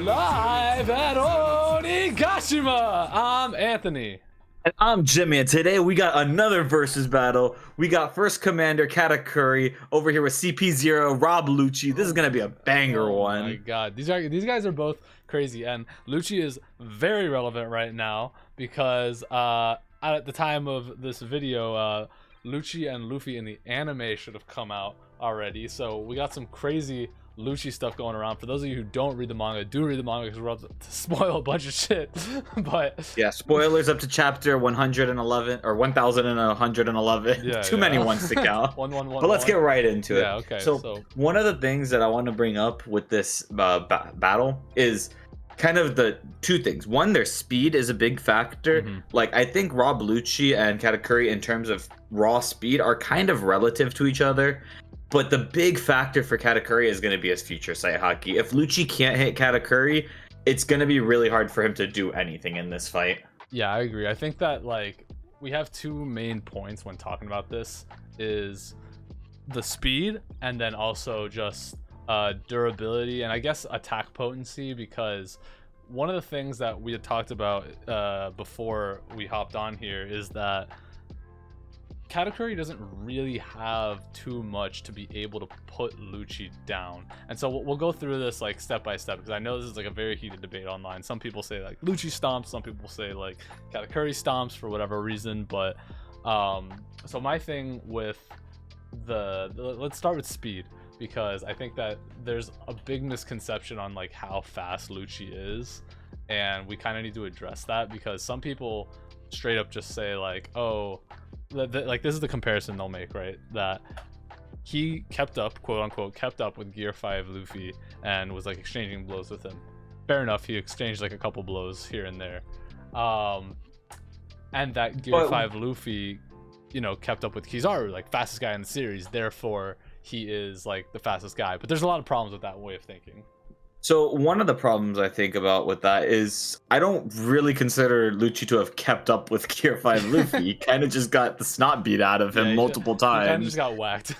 Live at Onigashima! I'm Anthony. And I'm Jimmy, and today we got another versus battle. We got First Commander Katakuri over here with CP0, Rob Lucci. This is gonna be a banger one. Oh my god, these guys are both crazy, and Lucci is very relevant right now because at the time of this video, Lucci and Luffy in the anime should have come out already. So we got some crazy Lucci stuff going around. For those of you who don't read the manga, do read the manga because we're about to spoil a bunch of shit. But yeah, spoilers up to chapter 111 or 1111. Yeah, Too many ones to count. But let's get right into it. Yeah, okay. So one of the things that I want to bring up with this battle is kind of the two things. One, their speed is a big factor. Like, I think Rob Lucci and Katakuri in terms of raw speed are kind of relative to each other. But the big factor for Katakuri is going to be his future sight Haki. If Lucci can't hit Katakuri, it's going to be really hard for him to do anything in this fight. Yeah, I agree. I think that, like, we have two main points when talking about this is the speed and then also just durability and I guess attack potency, because one of the things that we had talked about before we hopped on here is that Katakuri doesn't really have too much to be able to put Lucci down, and so we'll go through this like step by step because I know this is like a very heated debate online. Some people say like Lucci stomps, some people say like Katakuri stomps for whatever reason. But so my thing with let's start with speed, because I think that there's a big misconception on like how fast Lucci is, and we kind of need to address that because some people straight up just say like, oh, like this is the comparison they'll make, right? That he kept up, quote unquote, kept up with Gear 5 Luffy and was like exchanging blows with him. Fair enough, he exchanged like a couple blows here and there. And that Gear 5 Luffy, you know, kept up with Kizaru, like fastest guy in the series, therefore he is like the fastest guy. But there's a lot of problems with that way of thinking. So one of the problems I think about with that is I don't really consider Lucci to have kept up with Gear 5 Luffy. He kind of just got the snot beat out of him multiple times. He kind of just got whacked.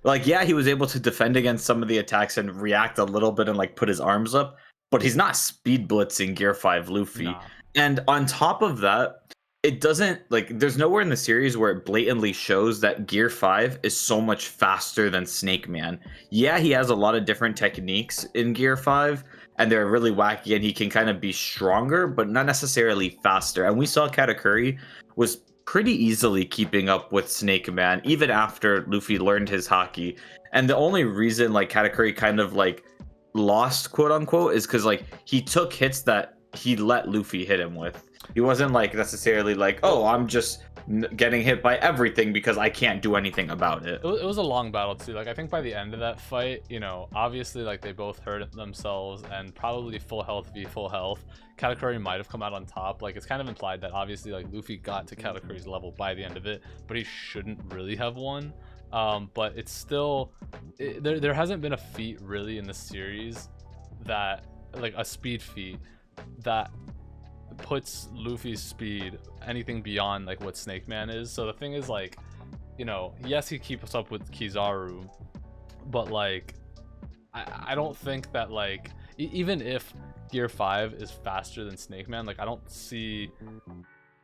like yeah, he was able to defend against some of the attacks and react a little bit and like put his arms up, but he's not speed blitzing Gear 5 Luffy. Nah. And on top of that, it doesn't, like, there's nowhere in the series where it blatantly shows that Gear 5 is so much faster than Snake Man. Yeah, he has a lot of different techniques in Gear 5, and they're really wacky, and he can kind of be stronger, but not necessarily faster. And we saw Katakuri was pretty easily keeping up with Snake Man, even after Luffy learned his Haki. And the only reason, like, Katakuri kind of, like, lost, quote-unquote, is because, like, he took hits that he let Luffy hit him with. He wasn't like necessarily like, oh, I'm just getting hit by everything because I can't do anything about it. It was a long battle too. Like, I think by the end of that fight, you know, obviously like they both hurt themselves and probably full health v full health. Katakuri might have come out on top. Like, it's kind of implied that obviously like Luffy got to Katakuri's level by the end of it, but he shouldn't really have won. But it's still, there hasn't been a feat really in the series that, like a speed feat that puts Luffy's speed anything beyond like what Snake Man is. So the thing is, like, you know, yes, he keeps up with Kizaru, but like I don't think that like even if Gear 5 is faster than Snake Man, like I don't see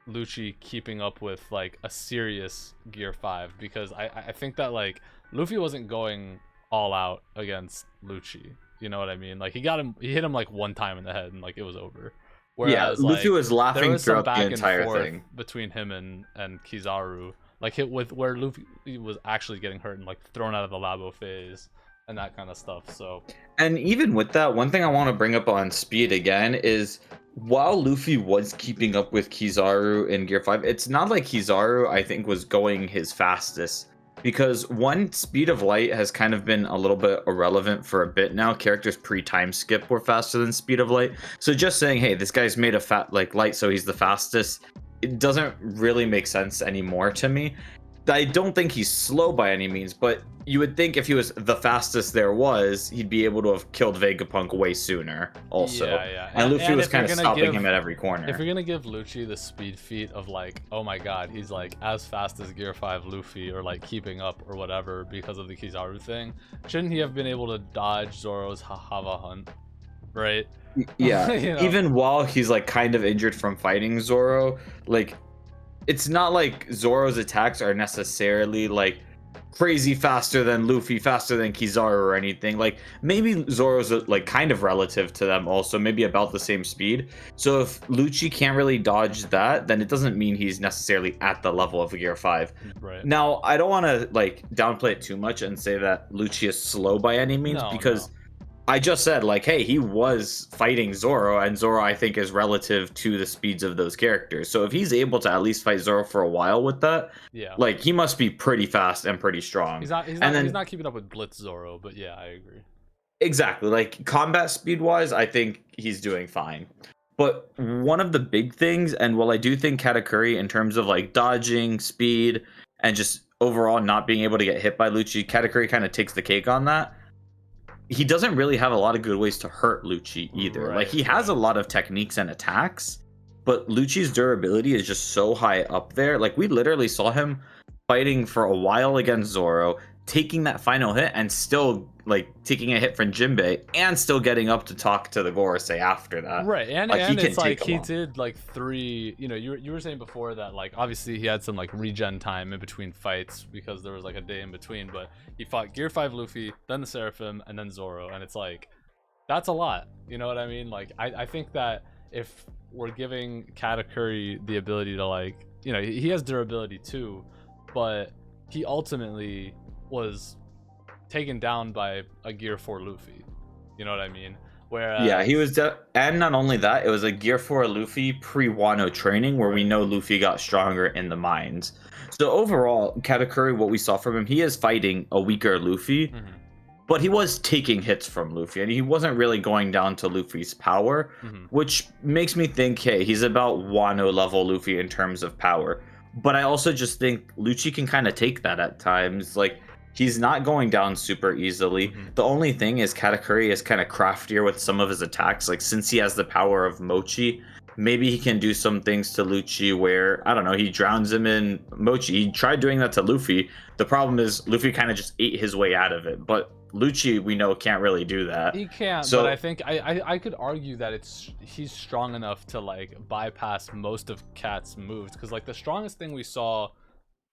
Lucci keeping up with like a serious Gear 5, because I think that like Luffy wasn't going all out against Lucci, you know what I mean? Like he hit him like one time in the head and like it was over. Whereas, yeah, Luffy like, was laughing throughout the entire thing between him and Kizaru, like hit with where Luffy was actually getting hurt and like thrown out of the Labo phase and that kind of stuff. So, and even with that, one thing I want to bring up on speed again is while Luffy was keeping up with Kizaru in Gear 5, it's not like Kizaru, I think, was going his fastest. Because one, speed of light has kind of been a little bit irrelevant for a bit now. Characters pre-time skip were faster than speed of light. So just saying, hey, this guy's made of light, so he's the fastest, it doesn't really make sense anymore to me. I don't think he's slow by any means, but you would think if he was the fastest there was, he'd be able to have killed Vegapunk way sooner also. Yeah. And Luffy was kind of stopping him at every corner. If you're going to give Lucci the speed feat of like, oh my god, he's like as fast as Gear 5 Luffy or like keeping up or whatever because of the Kizaru thing, shouldn't he have been able to dodge Zoro's Hava Hunt? right? Yeah, You know? even while he's like kind of injured from fighting Zoro, like it's not like Zoro's attacks are necessarily like crazy faster than Luffy, faster than Kizaru or anything. Like maybe Zoro's like kind of relative to them also, maybe about the same speed. So if Lucci can't really dodge that, then it doesn't mean he's necessarily at the level of Gear 5. Right. Now, I don't want to like downplay it too much and say that Lucci is slow by any means, No, because no. I just said, like, hey, he was fighting Zoro, and Zoro, I think, is relative to the speeds of those characters. So if he's able to at least fight Zoro for a while with that, Yeah. like, he must be pretty fast and pretty strong. He's not keeping up with Blitz Zoro, but yeah, I agree. Exactly. Like, combat speed-wise, I think he's doing fine. But one of the big things, and while I do think Katakuri, in terms of, like, dodging, speed, and just overall not being able to get hit by Lucci, Katakuri kind of takes the cake on that. He doesn't really have a lot of good ways to hurt Lucci either. Right, like he has a lot of techniques and attacks, but Lucci's durability is just so high up there. Like we literally saw him fighting for a while against Zoro, taking that final hit and still like taking a hit from Jinbei and still getting up to talk to the Gorosei after that. Right, and like, it's like he did like 3. You know, you were saying before that like obviously he had some like regen time in between fights because there was like a day in between, but he fought Gear 5 Luffy, then the Seraphim, and then Zoro, and it's like that's a lot. You know what I mean? Like I think that if we're giving Katakuri the ability to like, you know, he has durability too, but he ultimately was taken down by a Gear 4 Luffy. You know what I mean? Whereas yeah, he was and not only that, it was a Gear 4 Luffy pre-Wano training where we know Luffy got stronger in the mines. So overall, Katakuri, what we saw from him, he is fighting a weaker Luffy, but he was taking hits from Luffy, and he wasn't really going down to Luffy's power, which makes me think, hey, he's about Wano level Luffy in terms of power. But I also just think Lucci can kind of take that at times. Like, he's not going down super easily. The only thing is Katakuri is kind of craftier with some of his attacks. Like, since he has the power of Mochi, maybe he can do some things to Lucci where, I don't know, he drowns him in Mochi. He tried doing that to Luffy. The problem is Luffy kind of just ate his way out of it. But Lucci, we know, can't really do that. He can't, so, but I think I could argue that he's strong enough to like bypass most of Cat's moves, because like the strongest thing we saw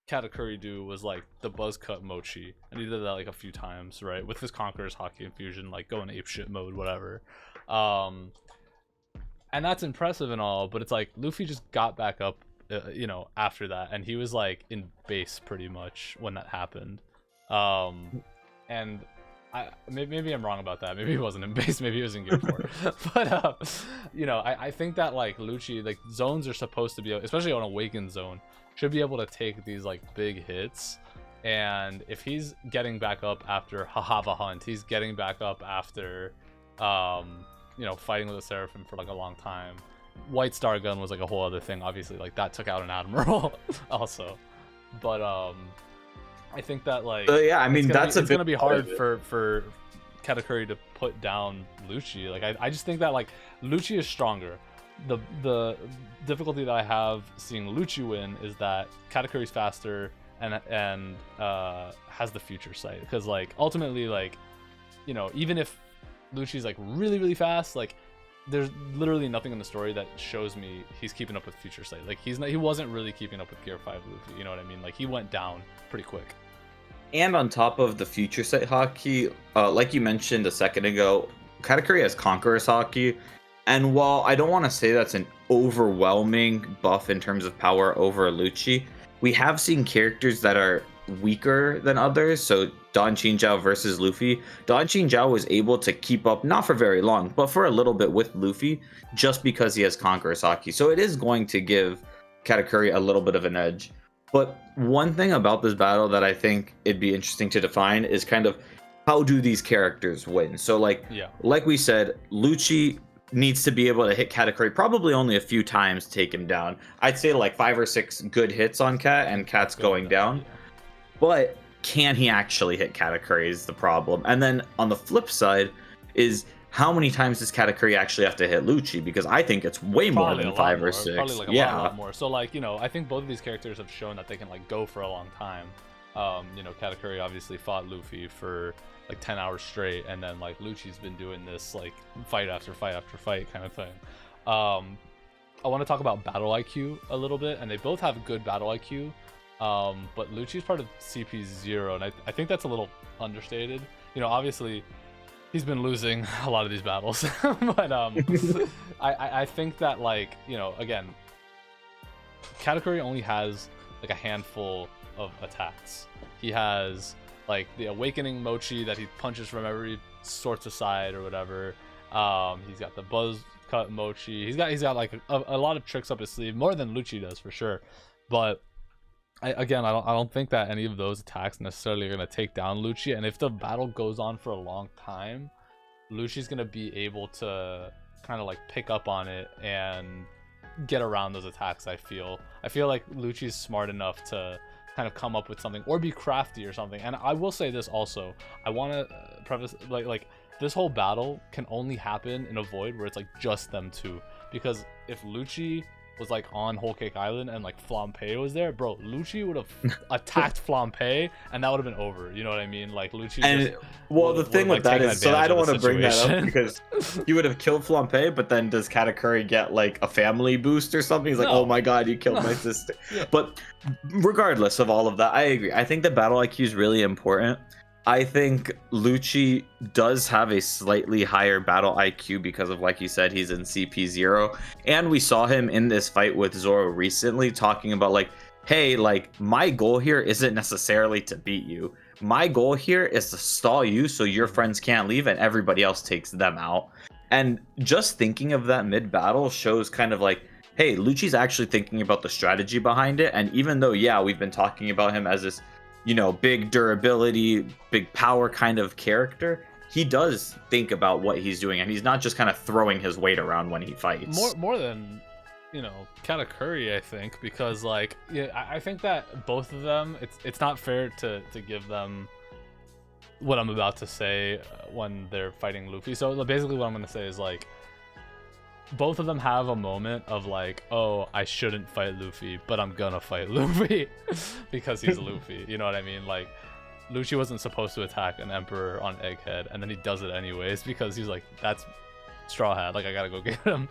Katakuri do was like the buzz cut Mochi, and he did that like a few times, right, with his Conqueror's Haki infusion, like going ape shit mode, whatever. And that's impressive and all, but it's like Luffy just got back up, you know, after that, and he was like in base pretty much when that happened. And maybe I'm wrong about that. Maybe he wasn't in base. Maybe he was in Gear 4. But you know, I think that like Lucci, like zones are supposed to be, especially on Awakened Zone, should be able to take these like big hits. And if he's getting back up after Hahava Hunt, he's getting back up after, you know, fighting with a Seraphim for like a long time. White Star Gun was like a whole other thing. Obviously, like that took out an Admiral also. But I think that like yeah, I mean it's gonna be hard for Katakuri to put down Lucci. Like I just think that like Lucci is stronger. The difficulty that I have seeing Lucci win is that Katakuri's faster and has the future sight, because like ultimately, like, you know, even if Lucci's like really fast, like there's literally nothing in the story that shows me he's keeping up with future sight. Like he wasn't really keeping up with Gear 5 Luffy, you know what I mean? Like he went down pretty quick. And on top of the future sight Haki, like you mentioned a second ago, Katakuri has Conqueror's Haki, and while I don't want to say that's an overwhelming buff in terms of power over Lucci, we have seen characters that are weaker than others. So Don Chinzhao versus Luffy, Don Chinzhao was able to keep up, not for very long, but for a little bit with Luffy, just because he has Conqueror's Haki. So it is going to give Katakuri a little bit of an edge. But one thing about this battle that I think it'd be interesting to define is kind of how do these characters win? So like we said, Lucci needs to be able to hit Katakuri probably only a few times to take him down. I'd say like 5 or 6 good hits on Kat, and Kat's going down. But can he actually hit Katakuri is the problem. And then on the flip side is, how many times does Katakuri actually have to hit Lucci? Because I think it's way more than 5 or 6. Probably like a lot more. So like, you know, I think both of these characters have shown that they can like go for a long time. You know, Katakuri obviously fought Luffy for like 10 hours straight, and then like Lucci's been doing this like fight after fight after fight kind of thing. I want to talk about battle IQ a little bit, and they both have good battle IQ. But Lucci's part of CP0, and I think that's a little understated. You know, obviously he's been losing a lot of these battles, but I think that, like, you know, again, Katakuri only has like a handful of attacks. He has like the awakening mochi that he punches from every sorts of side or whatever. He's got the buzz cut mochi. He's got like a lot of tricks up his sleeve, more than Lucci does for sure. But I don't think that any of those attacks necessarily are gonna take down Lucci. And if the battle goes on for a long time, Lucci's gonna be able to kind of like pick up on it and get around those attacks. I feel like Lucci's smart enough to kind of come up with something or be crafty or something. And I will say this also, I want to preface like this whole battle can only happen in a void where it's like just them two, because if Lucci was like on Whole Cake Island and like Flampe was there, bro, Lucci would have attacked Flampe and that would have been over. You know what I mean? Like Lucci. And well, the thing with that is, so I don't want to bring that up because he would have killed Flampe, but then does Katakuri get like a family boost or something? He's like, oh my god, you killed my sister. Yeah. But regardless of all of that, I agree. I think the battle IQ is really important. I think Lucci does have a slightly higher battle IQ because of, like you said, he's in CP0. And we saw him in this fight with Zoro recently talking about like, hey, like my goal here isn't necessarily to beat you. My goal here is to stall you so your friends can't leave and everybody else takes them out. And just thinking of that mid-battle shows kind of like, hey, Lucci's actually thinking about the strategy behind it. And even though, yeah, we've been talking about him as this, you know, big durability, big power kind of character, he does think about what he's doing, and he's not just kind of throwing his weight around when he fights. More than, you know, Katakuri, I think, because like, yeah, I think that both of them, it's not fair to give them what I'm about to say when they're fighting Luffy. So basically what I'm going to say is like, both of them have a moment of like, oh, I shouldn't fight Luffy, but I'm gonna fight Luffy because he's Luffy. You know what I mean? Like, Lucci wasn't supposed to attack an Emperor on Egghead, and then he does it anyways because he's like, that's Straw Hat. Like, I gotta go get him.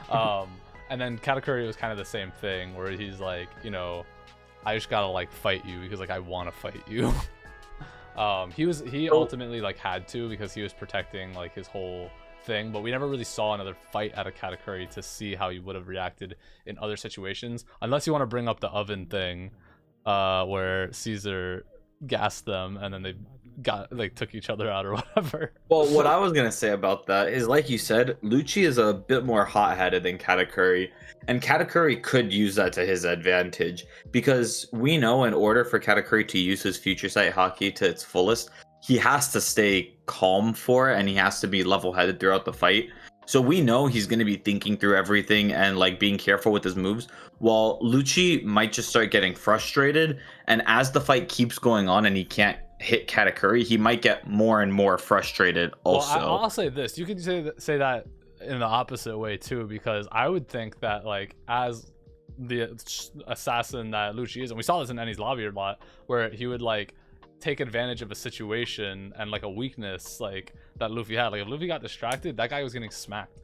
And then Katakuri was kind of the same thing, where he's like, you know, I just gotta like fight you because like I want to fight you. He ultimately like had to because he was protecting like his whole thing, but we never really saw another fight out of Katakuri to see how he would have reacted in other situations, unless you want to bring up the oven thing where Caesar gassed them and then they got like took each other out or whatever. Well, what I was gonna say about that is, like you said, Lucci is a bit more hot-headed than Katakuri, and Katakuri could use that to his advantage, because we know in order for Katakuri to use his future sight Haki to its fullest, he has to stay calm for it, and he has to be level-headed throughout the fight. So we know he's going to be thinking through everything and like being careful with his moves, while Lucci might just start getting frustrated, and as the fight keeps going on and he can't hit Katakuri, he might get more and more frustrated also. Well, I'll say this, you can say that in the opposite way too, because I would think that like as the assassin that Lucci is, and we saw this in Eni's lobby a lot, where he would like take advantage of a situation and like a weakness like that Luffy had. Like if Luffy got distracted, that guy was getting smacked.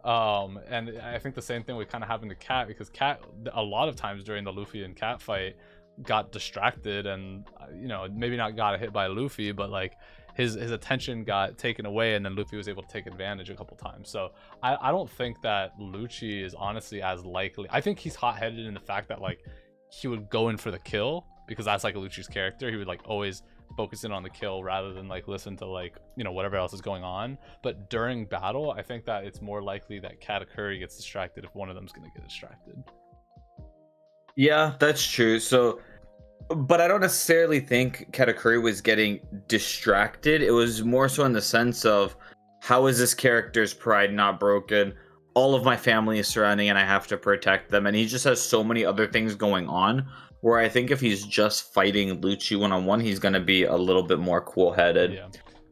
And I think the same thing would kind of happen to Cat, because Cat a lot of times during the Luffy and Cat fight got distracted and, you know, maybe not got hit by Luffy, but like his attention got taken away, and then Luffy was able to take advantage a couple times. So I don't think that Lucci is honestly as likely. I think he's hot-headed in the fact that like he would go in for the kill, because that's like Lucci's character. He would like always focus in on the kill rather than like listen to like, you know, whatever else is going on. But during battle, I think that it's more likely that Katakuri gets distracted if one of them's gonna get distracted. Yeah, that's true. So, but I don't necessarily think Katakuri was getting distracted. It was more so in the sense of, how is this character's pride not broken? All of my family is surrounding and I have to protect them. And he just has so many other things going on, where I think if he's just fighting Lucci one-on-one, he's going to be a little bit more cool-headed. Yeah.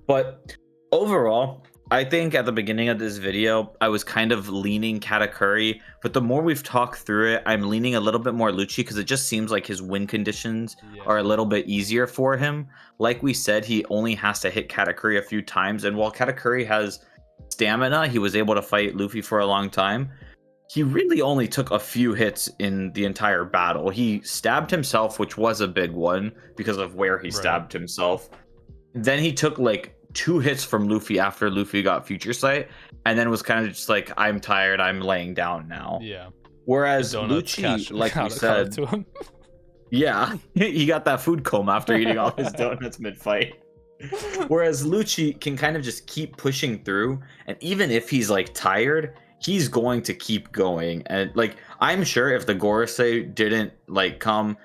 But overall, I think at the beginning of this video, I was kind of leaning Katakuri, but the more we've talked through it, I'm leaning a little bit more Lucci because it just seems like his win conditions are a little bit easier for him. Like we said, he only has to hit Katakuri a few times, and while Katakuri has stamina, he was able to fight Luffy for a long time. He really only took a few hits in the entire battle. He stabbed himself, which was a big one because of where he stabbed himself. Then he took like 2 hits from Luffy after Luffy got Future Sight, and then was kind of just like, I'm tired, I'm laying down now. Yeah. Whereas Lucci, like we said, to him. Yeah, he got that food coma after eating all his donuts mid-fight. Whereas Lucci can kind of just keep pushing through, and even if he's like tired, he's going to keep going. And like, I'm sure if the Gorosei didn't like come,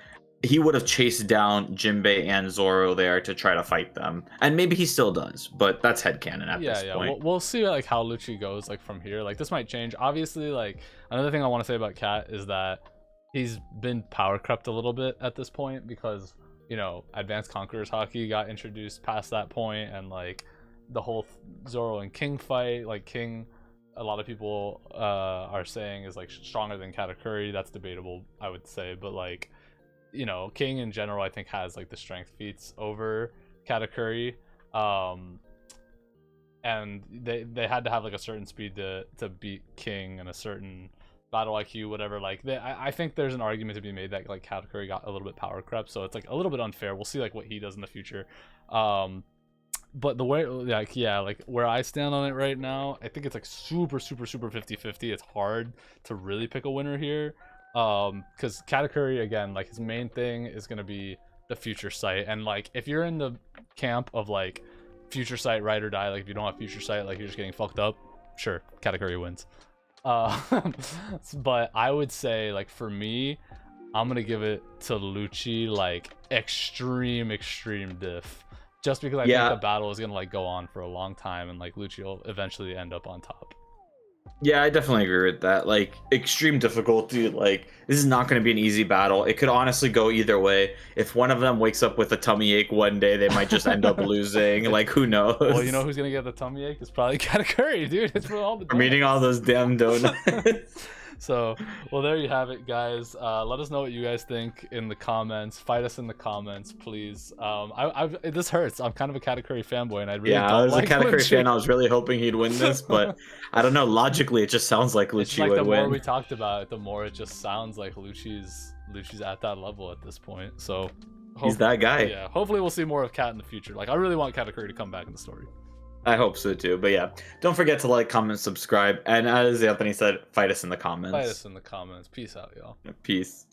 he would have chased down Jinbei and Zoro there to try to fight them, and maybe he still does, but that's headcanon at this point. We'll see like how Lucci goes like from here. Like this might change. Obviously, like another thing I want to say about Cat is that he's been power crept a little bit at this point because, you know, Advanced Conquerors Haki got introduced past that point, and like the whole Zoro and King fight, like King, a lot of people are saying is like stronger than Katakuri. That's debatable, I would say, but like, you know, King in general I think has like the strength feats over Katakuri, and they had to have like a certain speed to beat King and a certain battle IQ, whatever. Like I think there's an argument to be made that like Katakuri got a little bit power crept, so it's like a little bit unfair. We'll see like what he does in the future. But the way, like, yeah, like where I stand on it right now, I think it's like super 50-50. It's hard to really pick a winner here, because Katakuri, again, like his main thing is going to be the Future Sight, and like if you're in the camp of like Future Sight ride or die, like if you don't have Future Sight, like you're just getting fucked up, sure, Katakuri wins. But I would say, like, for me, I'm gonna give it to Lucci, like extreme diff, just because I think the battle is gonna like go on for a long time, and like Lucci will eventually end up on top. Yeah, I definitely agree with that. Like, extreme difficulty, like, this is not going to be an easy battle. It could honestly go either way. If one of them wakes up with a tummy ache one day, they might just end up losing. Like, who knows? Well, you know who's going to get the tummy ache? It's probably Katakuri, dude. It's for all the donuts. I'm eating all those damn donuts. So, well, there you have it, guys. Let us know what you guys think in the comments. Fight us in the comments, please. This hurts. I'm kind of a Katakuri fanboy, and I really I was like a Katakuri fan. I was really hoping he'd win this, but I don't know. Logically, it just sounds like Lucci would win. The more we talked about it, the more it just sounds like Lucci's at that level at this point. So he's that guy. Yeah. Hopefully, we'll see more of Kat in the future. Like, I really want Katakuri to come back in the story. I hope so too. But yeah, don't forget to like, comment, subscribe, and as Anthony said, fight us in the comments. Fight us in the comments. Peace out, y'all. Peace.